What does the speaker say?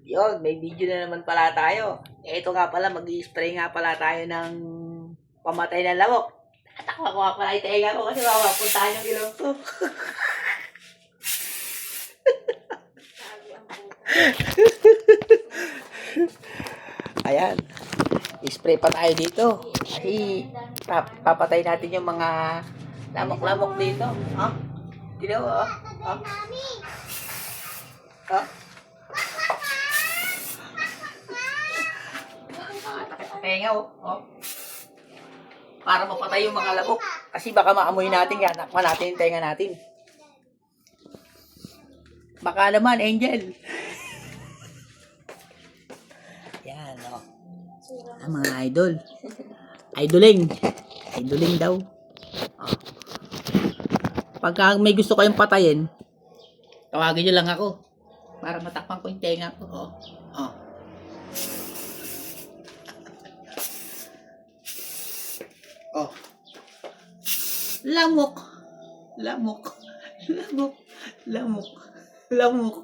Yun, may video na naman pala tayo. Ito nga pala, mag-i-spray nga pala tayo ng pamatay na lamok. Tatakwa ko nga pala yung tenga ko kasi mapapuntahan yung ilong ko. Ayan. I-spray pa tayo dito. Kasi papatay natin yung mga lamok-lamok dito. Ha? Dito, oh. Ha? Ha? Tenga, oh. Para mapatay yung mga lamok. Kasi baka maamoy natin yan. Nakma natin yung tenga natin. Baka naman, Angel. Yan, oh. Ang mga idol. Idoling. Idoling daw. Oh. Pagka may gusto kayong patayin, tawagin nyo lang ako. Para matakpan ko yung tenga ko. Oh. Oh. Oh. Lamok. Lamok. Lamok. Lamok. Lamok.